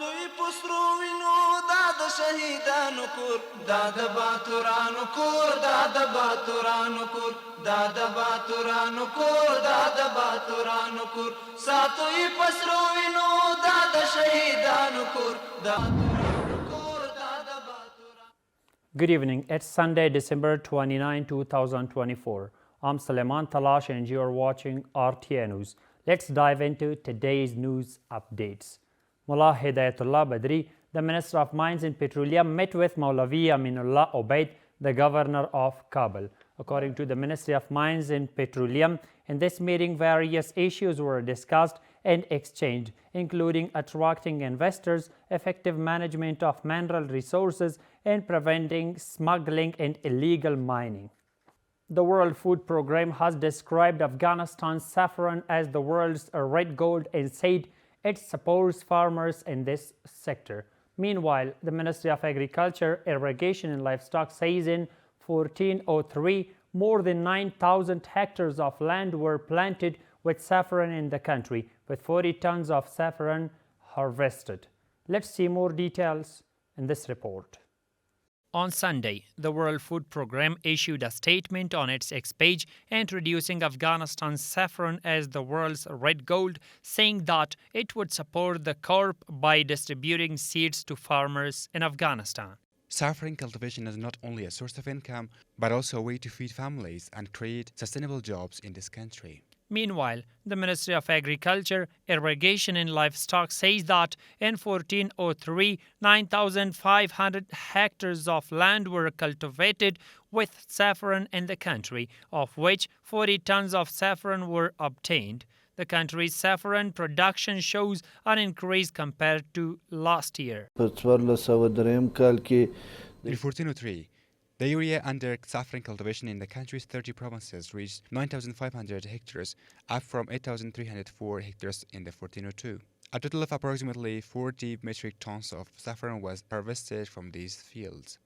ساتوی پسروینو داد شهیدانو کور داد باتورانو کور داد باتورانو کور داد باتورانو کور داد باتورانو کور ساتوی پسروینو داد شهیدانو کور داتورانو کور داد باتورانو. Good evening. It's Sunday, December 29, 2024. I'm Suleiman Talash and you're watching RTA News. Let's dive into today's news updates. Mullah Hidayatullah Badri, the Minister of Mines and Petroleum, met with Maulavi Aminullah Obaid, the Governor of Kabul. According to the Ministry of Mines and Petroleum, in this meeting, various issues were discussed and exchanged, including attracting investors, effective management of mineral resources, and preventing smuggling and illegal mining. The World Food Programme has described Afghanistan's saffron as the world's red gold and said it supports farmers in this sector. Meanwhile, the Ministry of Agriculture, Irrigation and Livestock says in 1403, more than 9,000 hectares of land were planted with saffron in the country, with 40 tons of saffron harvested. Let's see more details in this report. On Sunday, the World Food Programme issued a statement on its X page introducing Afghanistan's saffron as the world's red gold, saying that it would support the crop by distributing seeds to farmers in Afghanistan. Saffron cultivation is not only a source of income, but also a way to feed families and create sustainable jobs in this country. Meanwhile, the Ministry of Agriculture, Irrigation and Livestock says that in 1403, 9,500 hectares of land were cultivated with saffron in the country, of which 40 tons of saffron were obtained. The country's saffron production shows an increase compared to last year. In 1403, the area under saffron cultivation in the country's 30 provinces reached 9,500 hectares, up from 8,304 hectares in the 1402. A total of approximately 40 metric tons of saffron was harvested from these fields.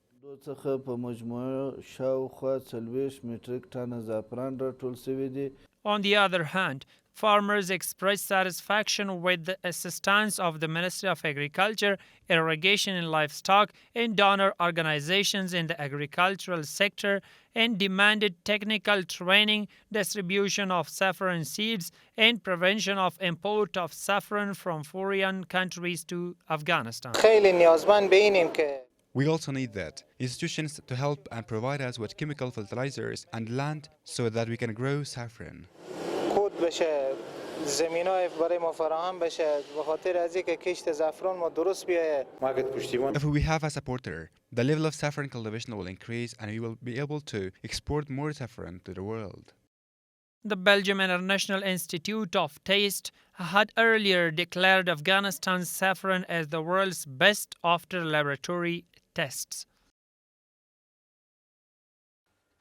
On the other hand, farmers expressed satisfaction with the assistance of the Ministry of Agriculture, Irrigation and Livestock and donor organizations in the agricultural sector and demanded technical training, distribution of saffron seeds, and prevention of import of saffron from foreign countries to Afghanistan. We also need that institutions to help and provide us with chemical fertilizers and land so that we can grow saffron. If we have a supporter, the level of saffron cultivation will increase and we will be able to export more saffron to the world. The Belgium International Institute of Taste had earlier declared Afghanistan's saffron as the world's best after laboratory tests.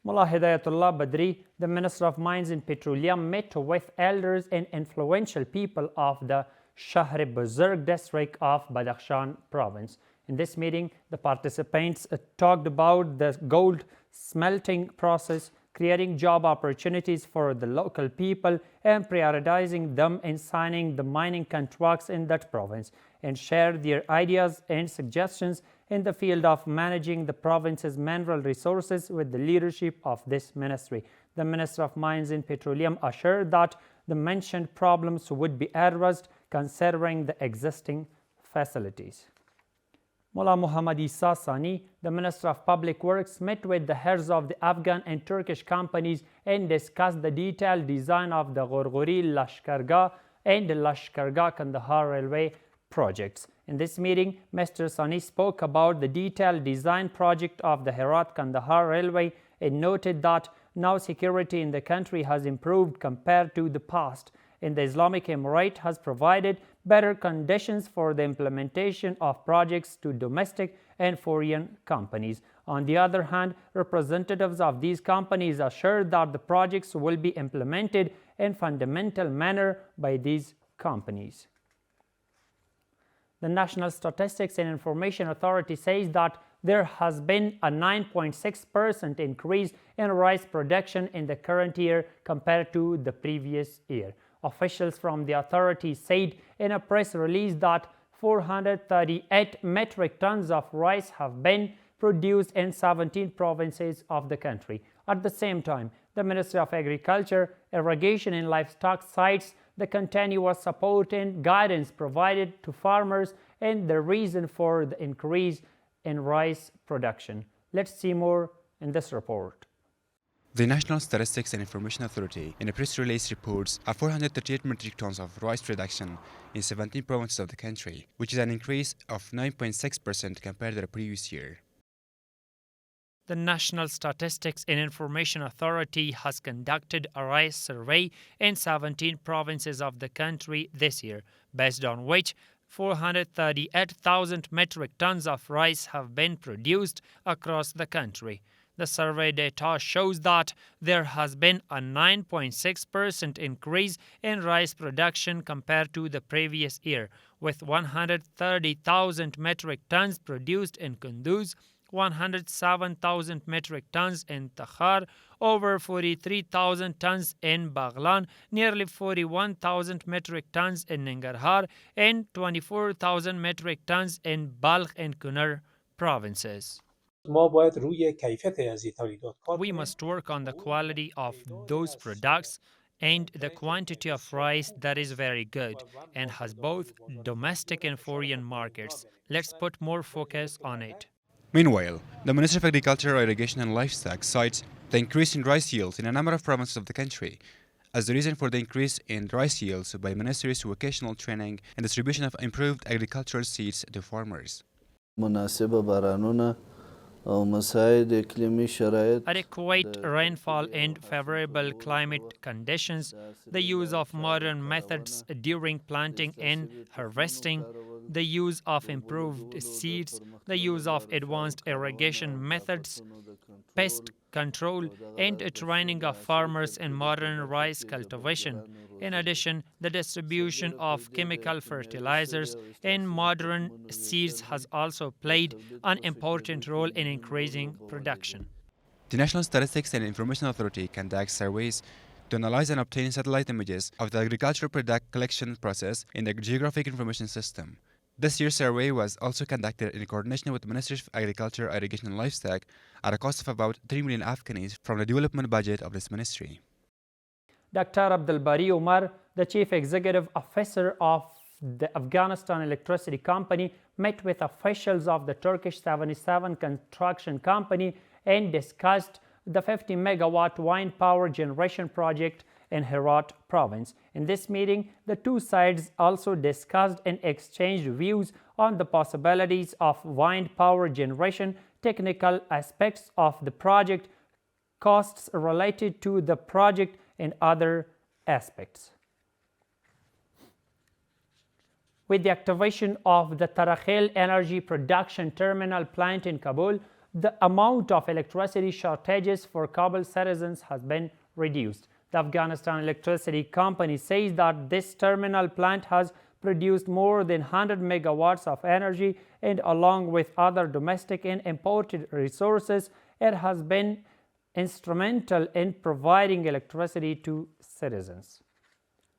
Mullah Hidayatullah Badri, the Minister of Mines and Petroleum, met with elders and influential people of the Shahr-e-Buzurg district of Badakhshan province. In this meeting, the participants talked about the gold smelting process, creating job opportunities for the local people and prioritizing them in signing the mining contracts in that province, and shared their ideas and suggestions in the field of managing the province's mineral resources with the leadership of this ministry. The Minister of Mines and Petroleum assured that the mentioned problems would be addressed considering the existing facilities. Mullah Muhammad Isa Sani, the Minister of Public Works, met with the heads of the Afghan and Turkish companies and discussed the detailed design of the Gorgori Lashkargah and the Lashkargah Kandahar railway projects. In this meeting, Mr. Sani spoke about the detailed design project of the Herat-Kandahar railway and noted that now security in the country has improved compared to the past, and the Islamic Emirate has provided better conditions for the implementation of projects to domestic and foreign companies. On the other hand, representatives of these companies assured that the projects will be implemented in fundamental manner by these companies. The National Statistics and Information Authority says that there has been a 9.6% increase in rice production in the current year compared to the previous year. Officials from the authority said in a press release that 438 metric tons of rice have been produced in 17 provinces of the country. At the same time, the Ministry of Agriculture, Irrigation and Livestock cites the continuous support and guidance provided to farmers and the reason for the increase in rice production. Let's see more in this report. The National Statistics and Information Authority in a press release reports a 438 metric tons of rice production in 17 provinces of the country, which is an increase of 9.6% compared to the previous year. The National Statistics and Information Authority has conducted a rice survey in 17 provinces of the country this year, based on which 438,000 metric tons of rice have been produced across the country. The survey data shows that there has been a 9.6% increase in rice production compared to the previous year, with 130,000 metric tons produced in Kunduz, 107,000 metric tons in Takhar, over 43,000 tons in Baghlan, nearly 41,000 metric tons in Nangarhar, and 24,000 metric tons in Balkh and Kunar provinces. We must work on the quality of those products and the quantity of rice that is very good and has both domestic and foreign markets. Let's put more focus on it. Meanwhile, the Ministry of Agriculture, Irrigation and Livestock cites the increase in rice yields in a number of provinces of the country as the reason for the increase in rice yields by ministries to vocational training and distribution of improved agricultural seeds to farmers. Adequate rainfall and favorable climate conditions, the use of modern methods during planting and harvesting, the use of improved seeds, the use of advanced irrigation methods, pest control, and training of farmers in modern rice cultivation. In addition, the distribution of chemical fertilizers and modern seeds has also played an important role in increasing production. The National Statistics and Information Authority conducts surveys to analyze and obtain satellite images of the agricultural product collection process in the Geographic Information System. This year's survey was also conducted in coordination with the Ministry of Agriculture, Irrigation and Livestock at a cost of about 3 million Afghanis from the development budget of this ministry. Dr. Abdul Bari Umar, the Chief Executive Officer of the Afghanistan Electricity Company, met with officials of the Turkish 77 construction company and discussed the 50-megawatt wind power generation project in Herat province. In this meeting, the two sides also discussed and exchanged views on the possibilities of wind power generation, technical aspects of the project, costs related to the project, and other aspects. With the activation of the Tarakhel Energy Production Terminal plant in Kabul, the amount of electricity shortages for Kabul citizens has been reduced. The Afghanistan Electricity Company says that this terminal plant has produced more than 100 megawatts of energy, and along with other domestic and imported resources, it has been instrumental in providing electricity to citizens.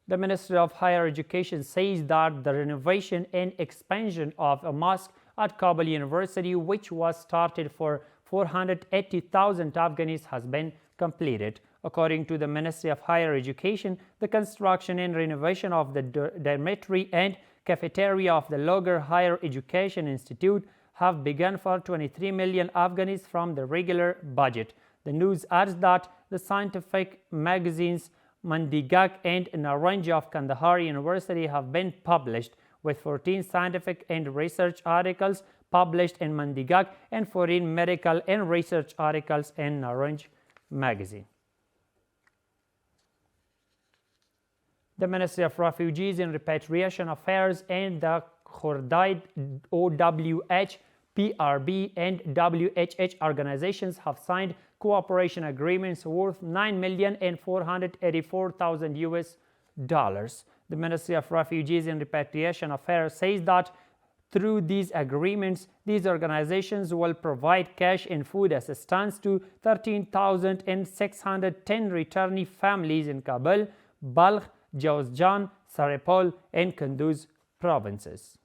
The Ministry of Higher Education says that the renovation and expansion of a mosque at Kabul University, which was started for 480,000 Afghanis, has been completed. According to the Ministry of Higher Education, the construction and renovation of the dormitory and cafeteria of the Logar Higher Education Institute have begun for 23 million Afghanis from the regular budget. The news adds that the scientific magazines Mandigak and Naranj of Kandahar University have been published, with 14 scientific and research articles published in Mandigak and 14 medical and research articles in Naranj magazine. The Ministry of Refugees and Repatriation Affairs and the Khordad OWH, PRB, and WHH organizations have signed cooperation agreements worth $9,484,000 US. The Ministry of Refugees and Repatriation Affairs says that through these agreements, these organizations will provide cash and food assistance to 13,610 returnee families in Kabul, Balkh, Jawzjan, Saripol, and Kunduz provinces.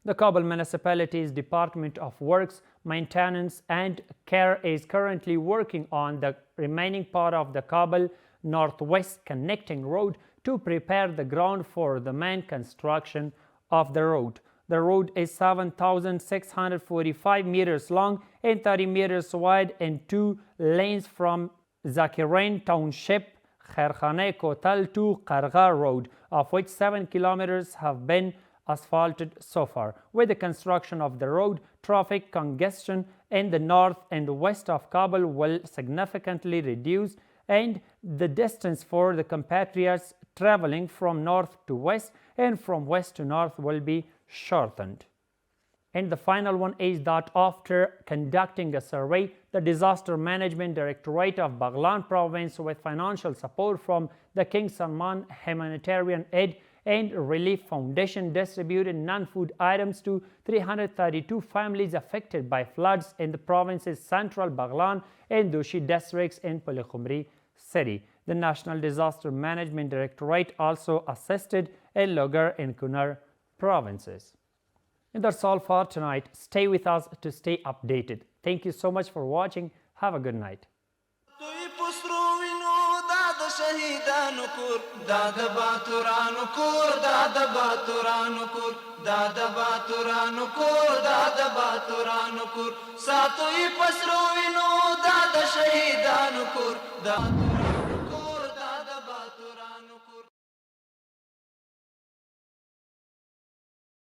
The Kabul Municipality's Department of Works, Maintenance and Care is currently working on the remaining part of the Kabul Northwest connecting road to prepare the ground for the main construction of the road. The road is 7,645 meters long and 30 meters wide in 2 lanes from Zakirain Township, Khairkhane Kotal to Qargha Road, of which 7 kilometers have been asphalted so far. With the construction of the road, traffic congestion in the north and west of Kabul will significantly reduce, and the distance for the compatriots traveling from north to west and from west to north will be shortened. And the final one is that after conducting a survey, the Disaster Management Directorate of Baghlan Province, with financial support from the King Salman Humanitarian Aid and Relief Foundation, distributed non-food items to 332 families affected by floods in the province's central Baghlan and Doshi districts in Puli City. The National Disaster Management Directorate also assisted in Logar and Kunar provinces. And that's all for tonight. Stay with us to stay updated. Thank you so much for watching. Have a good night. ساتوی پسرو وینو دا د شهیدانو کور دا